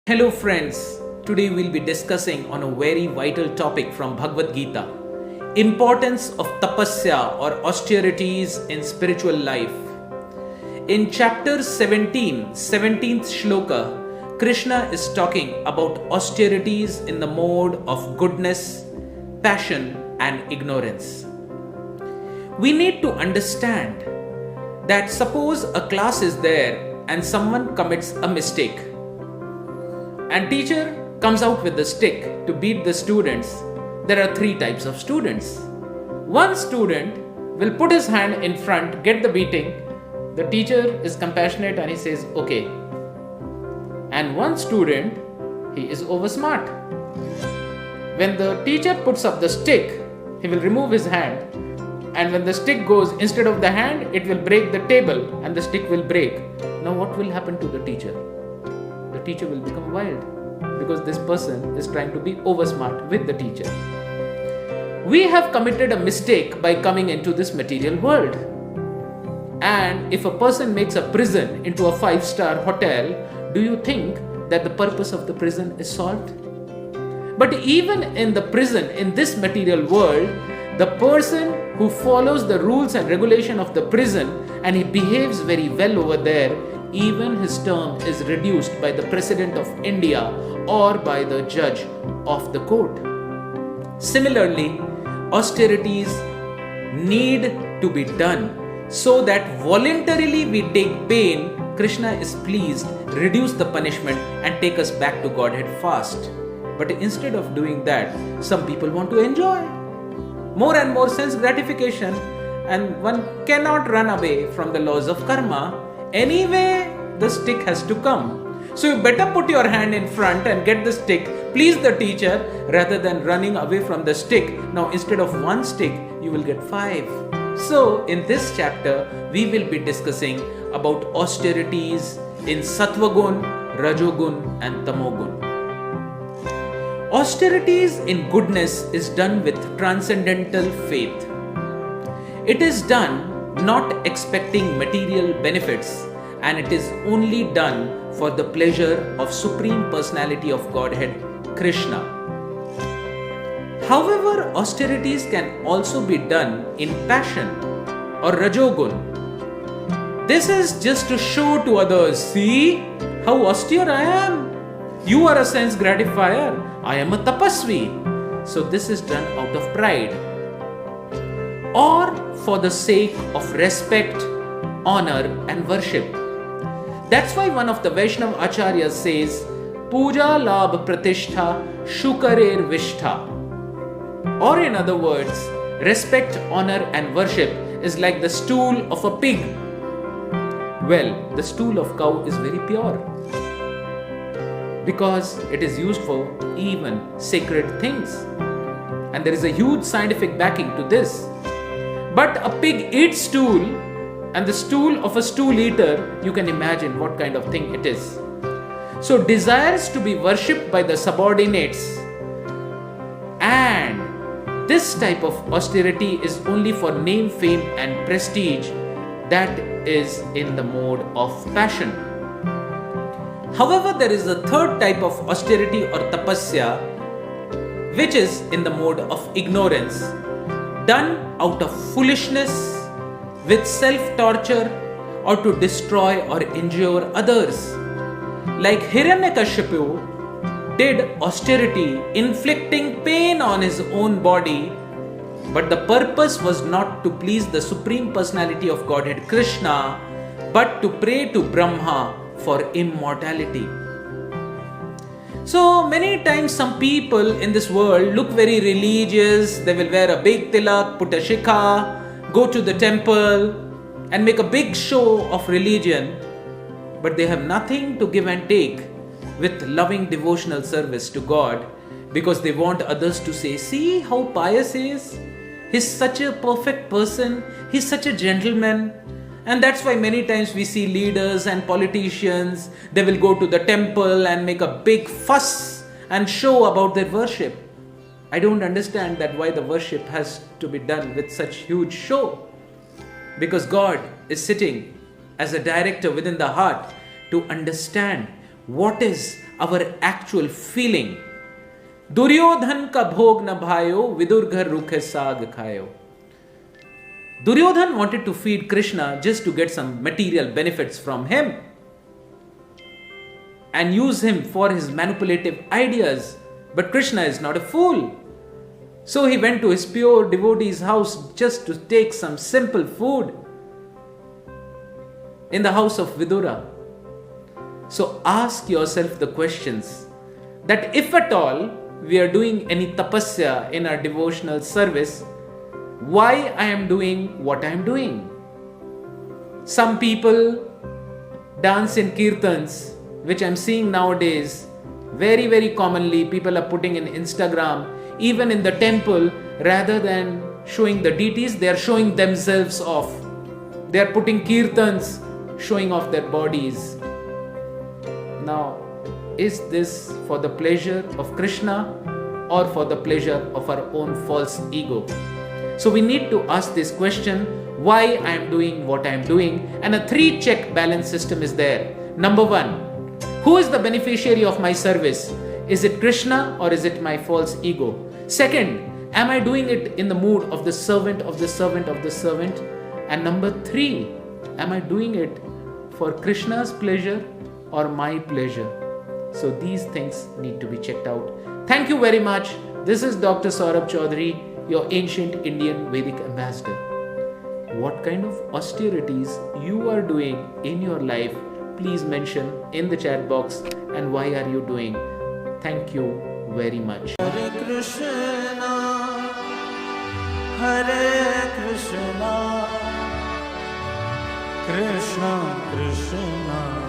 Hello friends, today we'll be discussing on a very vital topic from Bhagavad Gita, importance of tapasya or austerities in spiritual life. In chapter 17, 17th shloka, Krishna is talking about austerities in the mode of goodness, passion and ignorance. We need to understand that suppose a class is there and someone commits a mistake, and teacher comes out with the stick to beat the students. There are three types of students. One student will put his hand in front, get the beating. The teacher is compassionate and he says, okay. And one student, he is over smart. When the teacher puts up the stick, he will remove his hand. And when the stick goes, instead of the hand, it will break the table and the stick will break. Now what will happen to the teacher? The teacher will become wild because this person is trying to be over smart with the teacher. We have committed a mistake by coming into this material world. And if a person makes a prison into a 5-star hotel, do you think that the purpose of the prison is solved? But even in the prison, in this material world, the person who follows the rules and regulation of the prison and he behaves very well over there, even his term is reduced by the President of India or by the judge of the court. Similarly, austerities need to be done so that voluntarily we take pain. Krishna is pleased, reduce the punishment and take us back to Godhead fast. But instead of doing that, some people want to enjoy more and more sense gratification, and one cannot run away from the laws of karma. Anyway, the stick has to come. So you better put your hand in front and get the stick, please the teacher, rather than running away from the stick. Now instead of one stick, you will get 5. So in this chapter, we will be discussing about austerities in Sattvagun, Rajogun and Tamogun. Austerities in goodness is done with transcendental faith. It is done not expecting material benefits, and it is only done for the pleasure of Supreme Personality of Godhead, Krishna. However, austerities can also be done in passion or rajogun. This is just to show to others, see how austere I am. You are a sense gratifier, I am a tapasvi. So this is done out of pride or for the sake of respect, honor and worship. That's why one of the Vaishnava Acharyas says, Puja Labh Pratishtha Shukarer Vishtha. Or in other words, respect, honor and worship is like the stool of a pig. Well, the stool of cow is very pure because it is used for even sacred things. And there is a huge scientific backing to this. But a pig eats stool, and the stool of a stool eater, you can imagine what kind of thing it is. So desires to be worshipped by the subordinates, and this type of austerity is only for name, fame and prestige, that is in the mode of passion. However, there is a third type of austerity or tapasya, which is in the mode of ignorance, done out of foolishness, with self-torture, or to destroy or injure others. Like Hiranyakashipu did austerity, inflicting pain on his own body, but the purpose was not to please the Supreme Personality of Godhead Krishna, but to pray to Brahma for immortality. So many times some people in this world look very religious. They will wear a big tilak, put a shikha, go to the temple and make a big show of religion. But they have nothing to give and take with loving devotional service to God, because they want others to say, see how pious he is. He's such a perfect person. He's such a gentleman. And that's why many times we see leaders and politicians, they will go to the temple and make a big fuss and show about their worship. I don't understand that why the worship has to be done with such huge show. Because God is sitting as a director within the heart to understand what is our actual feeling. Duryodhan ka bhog na bhayo, vidur ghar rukhe saag khayo. Duryodhan wanted to feed Krishna just to get some material benefits from him and use him for his manipulative ideas. But Krishna is not a fool. So he went to his pure devotee's house just to take some simple food in the house of Vidura. So ask yourself the questions that if at all we are doing any tapasya in our devotional service, why I am doing what I am doing. Some people dance in kirtans, which I am seeing nowadays. Very, very commonly people are putting in Instagram, even in the temple, rather than showing the deities, they are showing themselves off. They are putting kirtans, showing off their bodies. Now, is this for the pleasure of Krishna or for the pleasure of our own false ego? So we need to ask this question, why I am doing what I am doing, and a 3-check balance system is there. Number 1, who is the beneficiary of my service? Is it Krishna or is it my false ego? Second, am I doing it in the mood of the servant of the servant of the servant? And number 3, am I doing it for Krishna's pleasure or my pleasure? So these things need to be checked out. Thank you very much. This is Dr. Saurabh Chaudhary, your ancient Indian Vedic ambassador. What kind of austerities you are doing in your life, please mention in the chat box, and why are you doing. Thank you very much. Hare Krishna, Krishna Krishna